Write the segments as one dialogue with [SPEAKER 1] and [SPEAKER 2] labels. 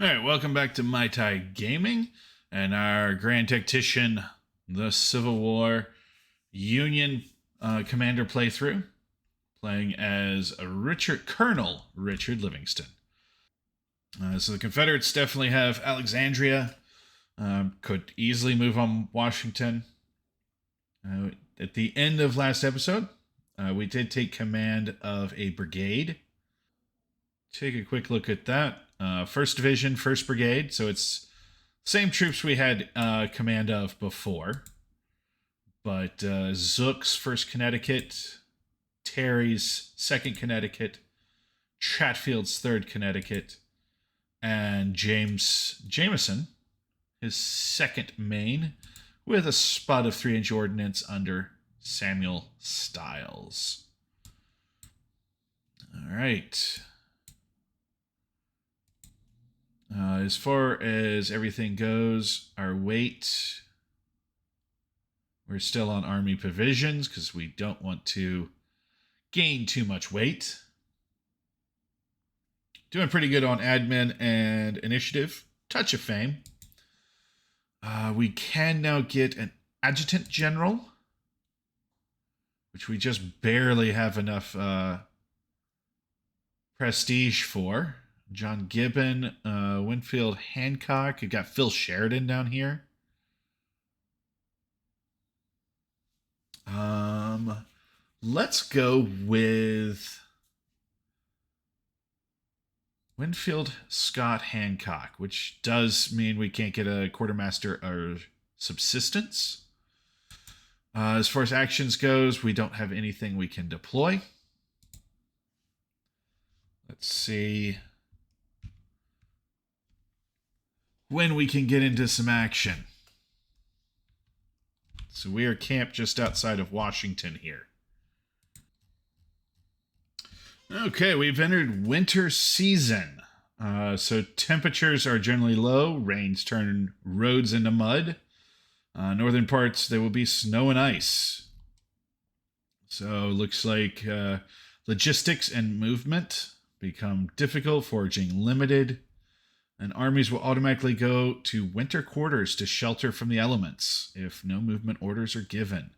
[SPEAKER 1] All right, welcome back to Mai Tai Gaming and our Grand Tactician, the Civil War Union Commander playthrough, playing as Colonel Richard Livingston. So the Confederates definitely have Alexandria, could easily move on Washington. At the end of last episode, we did take command of a brigade. Take a quick look at that. First Division, First Brigade. So it's same troops we had command of before. But Zook's 1st Connecticut, Terry's 2nd Connecticut, Chatfield's 3rd Connecticut, and James Jameson, his 2nd Maine, with a spot of 3-inch ordnance under Samuel Stiles. All right. As far as everything goes, our weight, we're still on Army provisions because we don't want to gain too much weight. Doing pretty good on admin and initiative. Touch of fame. We can now get an adjutant general, which we just barely have enough prestige for. John Gibbon, Winfield Hancock. You got Phil Sheridan down here. Let's go with Winfield Scott Hancock, which does mean we can't get a quartermaster or subsistence. As far as actions goes, we don't have anything we can deploy. Let's see when we can get into some action. So we are camped just outside of Washington here. Okay, we've entered winter season. So temperatures are generally low. Rains turn roads into mud. Northern parts, there will be snow and ice. So looks like logistics and movement become difficult, foraging limited, and armies will automatically go to winter quarters to shelter from the elements if no movement orders are given.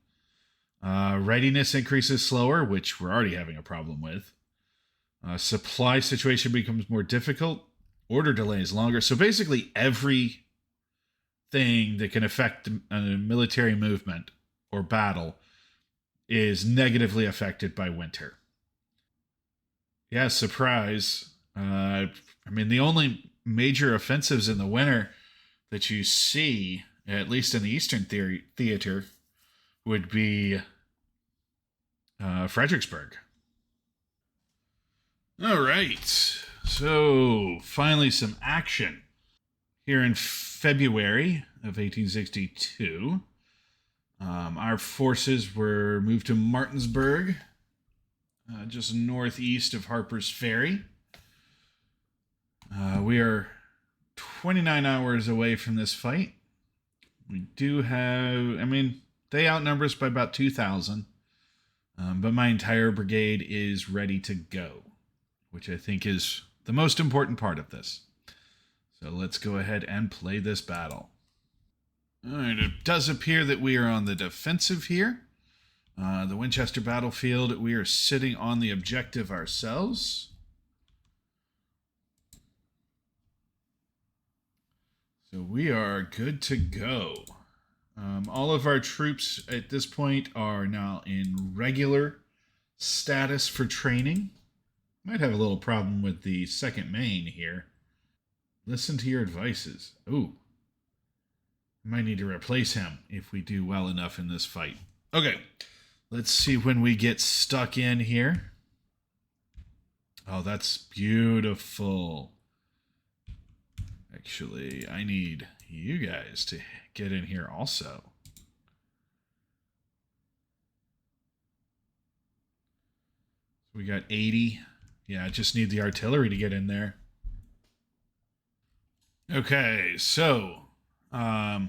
[SPEAKER 1] Readiness increases slower, which we're already having a problem with. Supply situation becomes more difficult. Order delays longer. So basically, everything that can affect a military movement or battle is negatively affected by winter. Yeah, surprise. The only major offensives in the winter that you see, at least in the Eastern Theater, would be Fredericksburg. All right. So, finally, some action. Here in February of 1862, our forces were moved to Martinsburg, just northeast of Harper's Ferry. We are 29 hours away from this fight. We do have, they outnumber us by about 2,000, but my entire brigade is ready to go, which I think is the most important part of this. So let's go ahead and play this battle. All right, it does appear that we are on the defensive here. The Winchester battlefield, we are sitting on the objective ourselves. So we are good to go. All of our troops at this point are now in regular status for training. Might have a little problem with the 2nd Maine here. Listen to your advices. Ooh. Might need to replace him if we do well enough in this fight. Okay. Let's see when we get stuck in here. Oh, that's beautiful. Actually, I need you guys to get in here also. We got 80. Yeah, I just need the artillery to get in there. Okay, so I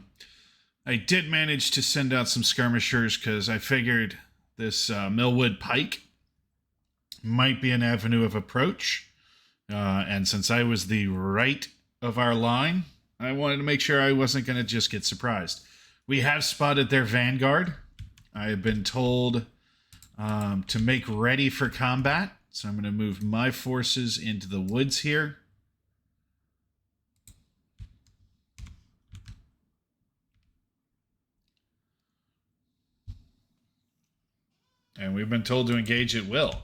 [SPEAKER 1] did manage to send out some skirmishers because I figured this Millwood Pike might be an avenue of approach. And since I was the right of our line. I wanted to make sure I wasn't going to just get surprised. We have spotted their vanguard. I have been told to make ready for combat. So I'm going to move my forces into the woods here. And we've been told to engage at will.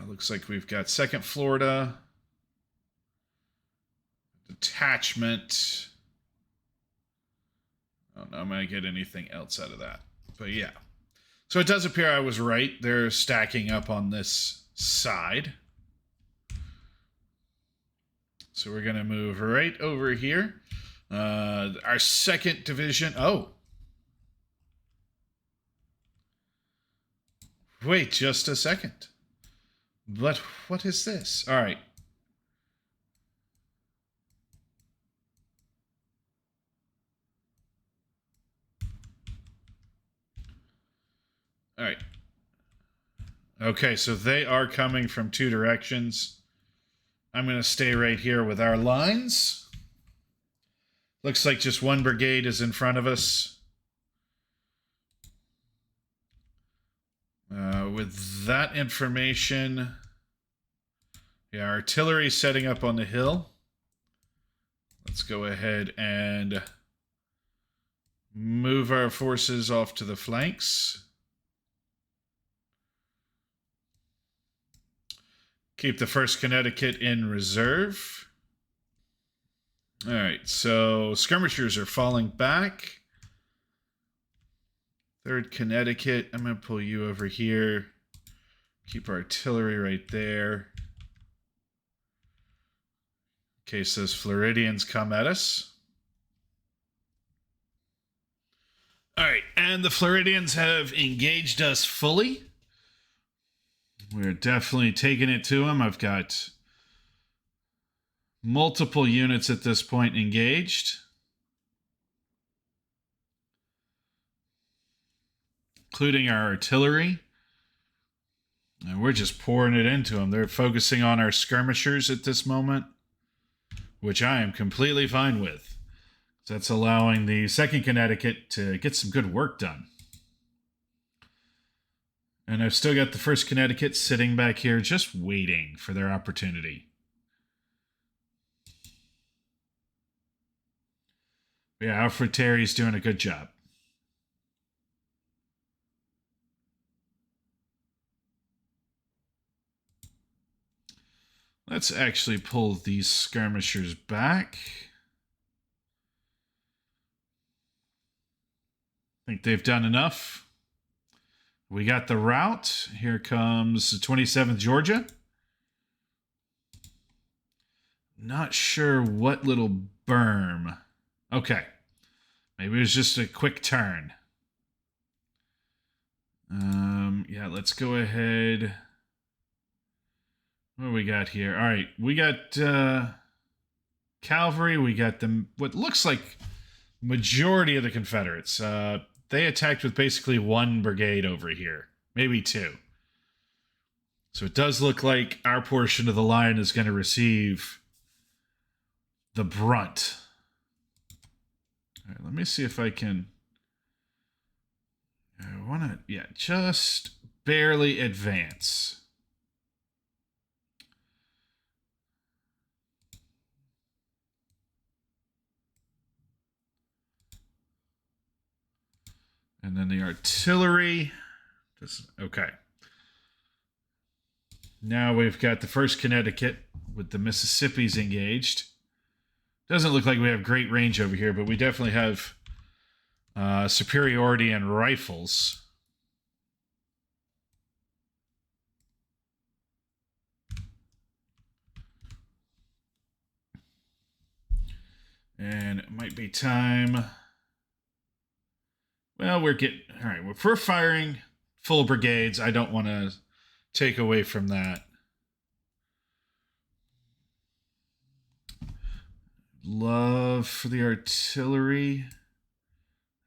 [SPEAKER 1] Looks like we've got 2nd Florida. Detachment. I don't know I'm going to get anything else out of that. But yeah. So it does appear I was right. They're stacking up on this side. So we're going to move right over here. Our 2nd division. Oh. Wait just a second. But what is this? All right. All right. Okay, so they are coming from 2 directions. I'm going to stay right here with our lines. Looks like just 1 brigade is in front of us. With that information, yeah, artillery setting up on the hill. Let's go ahead and move our forces off to the flanks. Keep the 1st Connecticut in reserve. All right, so skirmishers are falling back. 3rd Connecticut, I'm going to pull you over here. Keep artillery right there. In case those Floridians come at us. All right, and the Floridians have engaged us fully. We're definitely taking it to them. I've got multiple units at this point engaged. Including our artillery. And we're just pouring it into them. They're focusing on our skirmishers at this moment, which I am completely fine with. That's allowing the 2nd Connecticut to get some good work done. And I've still got the 1st Connecticut sitting back here just waiting for their opportunity. Yeah, Alfred Terry's doing a good job. Let's actually pull these skirmishers back. I think they've done enough. We got the route. Here comes the 27th Georgia. Not sure what little berm. Okay. Maybe it was just a quick turn. Yeah, let's go ahead. What do we got here? All right, we got cavalry. We got them. What looks like majority of the Confederates. They attacked with basically 1 brigade over here, maybe 2. So it does look like our portion of the line is going to receive the brunt. All right, let me see if I can. I want to, yeah, just barely advance. And then the artillery. Okay. Now we've got the 1st Connecticut with the Mississippis engaged. Doesn't look like we have great range over here, but we definitely have superiority in rifles. And it might be time. Well, we're getting... All right, if we're firing full brigades, I don't want to take away from that. Love for the artillery.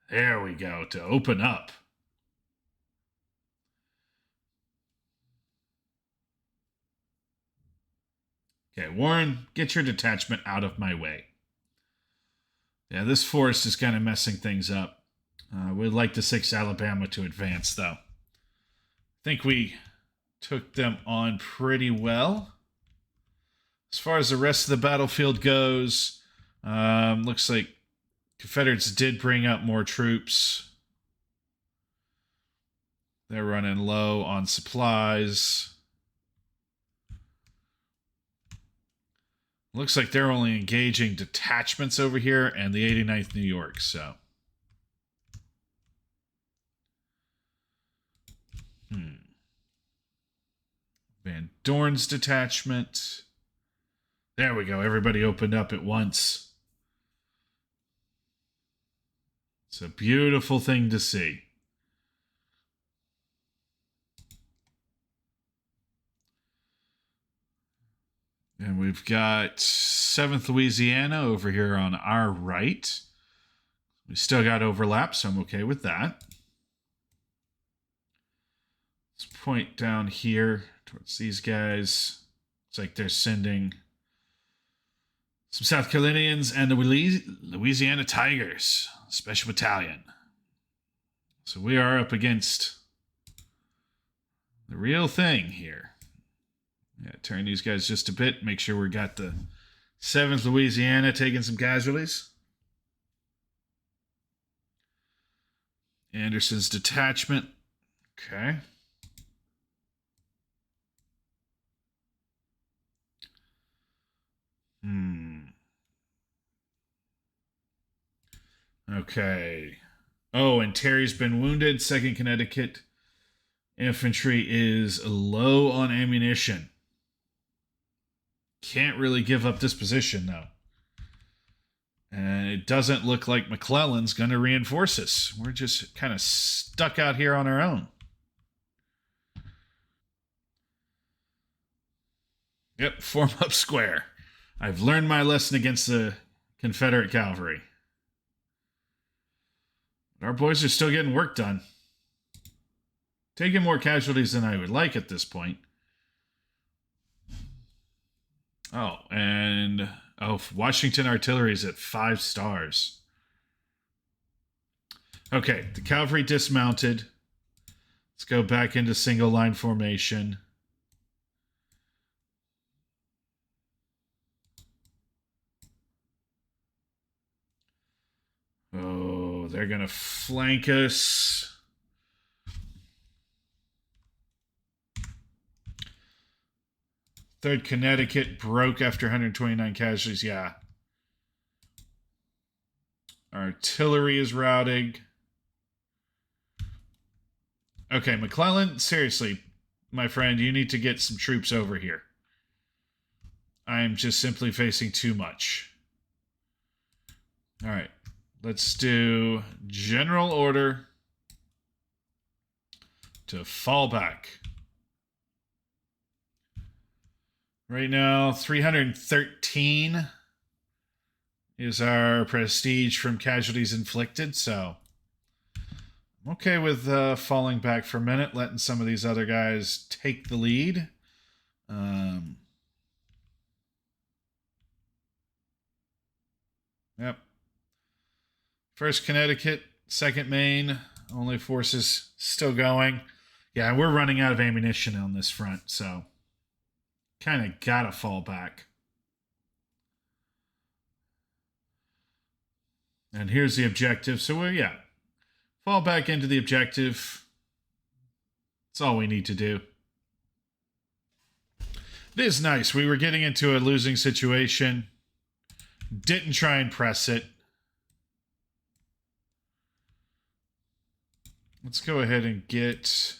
[SPEAKER 1] There we go, to open up. Okay, Warren, get your detachment out of my way. Yeah, this forest is kind of messing things up. We'd like the 6th Alabama to advance, though. I think we took them on pretty well. As far as the rest of the battlefield goes, looks like Confederates did bring up more troops. They're running low on supplies. Looks like they're only engaging detachments over here and the 89th New York, so. Van Dorn's detachment. There we go. Everybody opened up at once. It's a beautiful thing to see. And we've got 7th Louisiana over here on our right. We still got overlap, so I'm okay with that. Let's point down here towards these guys. It's like they're sending some South Carolinians and the Louisiana Tigers, Special Battalion. So we are up against the real thing here. Yeah, turn these guys just a bit. Make sure we got the 7th Louisiana taking some casualties. Anderson's detachment. Okay. Okay. Oh, and Terry's been wounded. 2nd Connecticut Infantry is low on ammunition. Can't really give up this position, though. And it doesn't look like McClellan's going to reinforce us. We're just kind of stuck out here on our own. Yep, form up square. I've learned my lesson against the Confederate cavalry. Our boys are still getting work done. Taking more casualties than I would like at this point. Oh, and Washington Artillery is at 5 stars. Okay, the cavalry dismounted. Let's go back into single line formation. Oh, they're going to flank us. Third Connecticut broke after 129 casualties. Yeah. Artillery is routing. Okay, McClellan, seriously, my friend, you need to get some troops over here. I'm just simply facing too much. All right. Let's do general order to fall back. Right now, 313 is our prestige from casualties inflicted, so I'm okay with falling back for a minute, letting some of these other guys take the lead. Yep. 1st Connecticut, 2nd Maine, only forces still going. Yeah, we're running out of ammunition on this front, so kind of gotta fall back. And here's the objective. So we're, fall back into the objective. That's all we need to do. It is nice. We were getting into a losing situation. Didn't try and press it. Let's go ahead and get...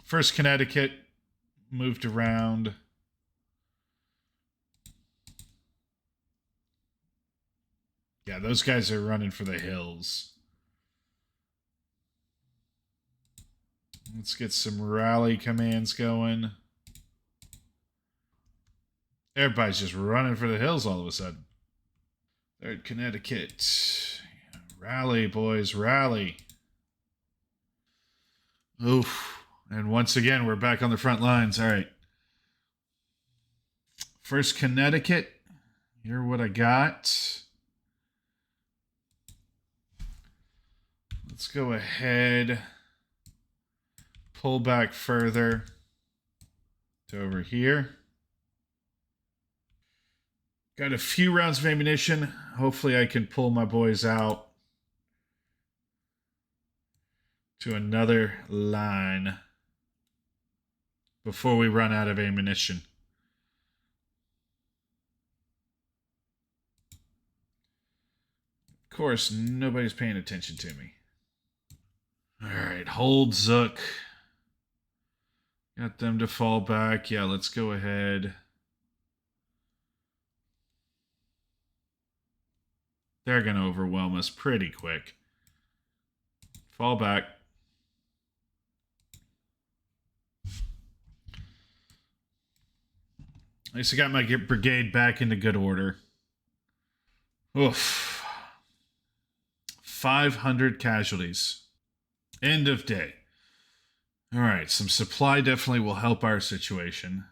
[SPEAKER 1] 1st Connecticut moved around. Yeah, those guys are running for the hills. Let's get some rally commands going. Everybody's just running for the hills all of a sudden. 3rd Connecticut. Rally, boys, rally. Oof. And once again, we're back on the front lines. All right. First Connecticut. Here's what I got. Let's go ahead. Pull back further to over here. Got a few rounds of ammunition. Hopefully I can pull my boys out to another line before we run out of ammunition. Of course, nobody's paying attention to me. All right, hold Zook. Got them to fall back. Yeah, let's go ahead. They're going to overwhelm us pretty quick. Fall back. At least I got my brigade back into good order. Oof. 500 casualties. End of day. All right, some supply definitely will help our situation.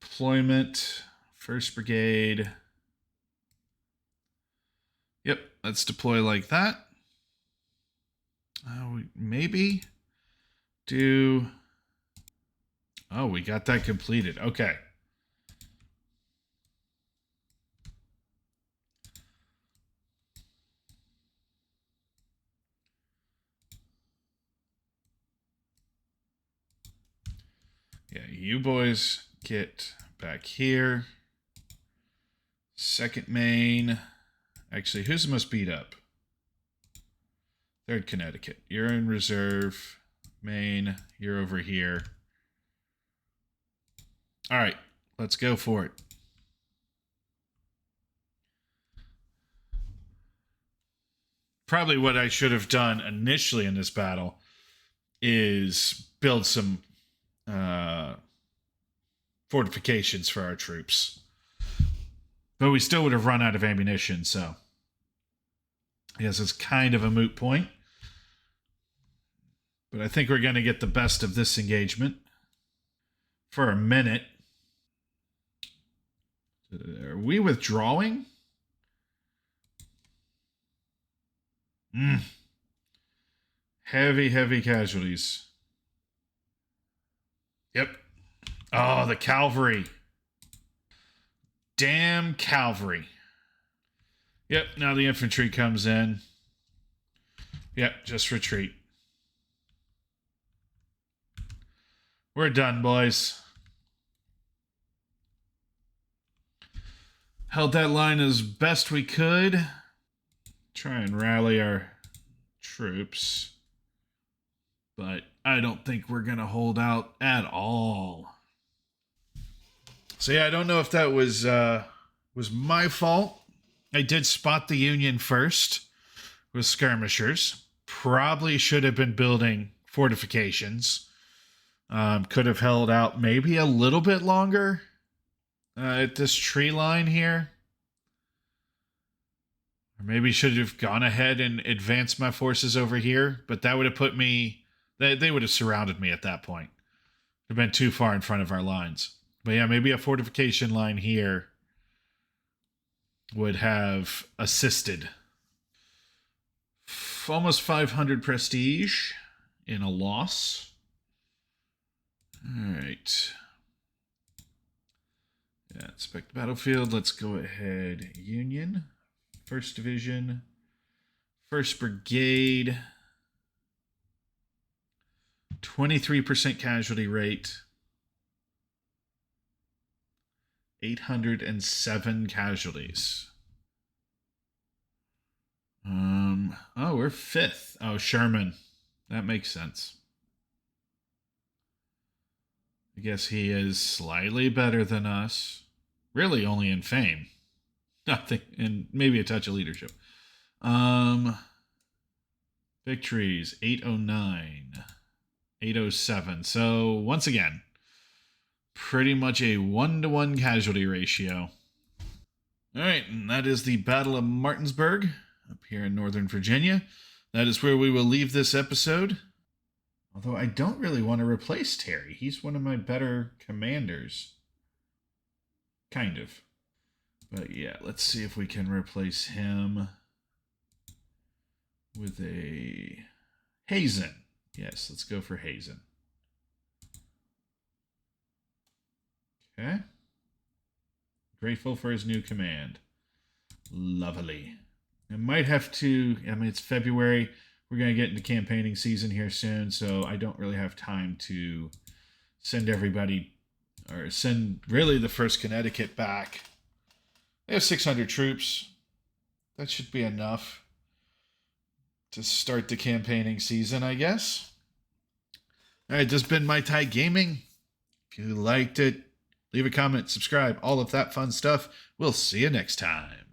[SPEAKER 1] Deployment. 1st Brigade. Yep, let's deploy like that. Maybe do... Oh, we got that completed. Okay. Yeah, you boys get back here. 2nd Maine. Actually, who's the most beat up? 3rd Connecticut. You're in reserve. Maine, you're over here. All right, let's go for it. Probably what I should have done initially in this battle is build some fortifications for our troops. But we still would have run out of ammunition, so I guess it's kind of a moot point. But I think we're going to get the best of this engagement for a minute. Are we withdrawing? Heavy, heavy casualties. Yep. Oh, the cavalry. Damn cavalry. Yep, now the infantry comes in. Yep, just retreat. We're done, boys. Held that line as best we could. Try and rally our troops. But I don't think we're going to hold out at all. So yeah, I don't know if that was my fault. I did spot the Union first with skirmishers. Probably should have been building fortifications. Could have held out maybe a little bit longer at this tree line here. Or maybe should have gone ahead and advanced my forces over here. But that would have put me... They would have surrounded me at that point. It would have been too far in front of our lines. But yeah, maybe a fortification line here would have assisted. Almost 500 prestige in a loss. All right. Yeah, inspect the battlefield. Let's go ahead. Union. 1st Division. 1st Brigade. 23% casualty rate. 807 casualties. Oh, we're 5th. Oh, Sherman. That makes sense. I guess he is slightly better than us. Really only in fame. Nothing, and maybe a touch of leadership. Victories, 809. 807. So, once again, pretty much a 1-to-1 casualty ratio. All right, and that is the Battle of Martinsburg up here in Northern Virginia. That is where we will leave this episode. Although I don't really want to replace Terry. He's one of my better commanders. Kind of. But yeah, let's see if we can replace him with a Hazen. Yes, let's go for Hazen. Okay. Grateful for his new command. Lovely. I might have to, I mean, it's February. We're going to get into campaigning season here soon, so I don't really have time to send everybody, or send really the 1st Connecticut back. They have 600 troops. That should be enough to start the campaigning season, I guess. All right, just been My Tai Gaming. If you liked it, leave a comment, subscribe, all of that fun stuff. We'll see you next time.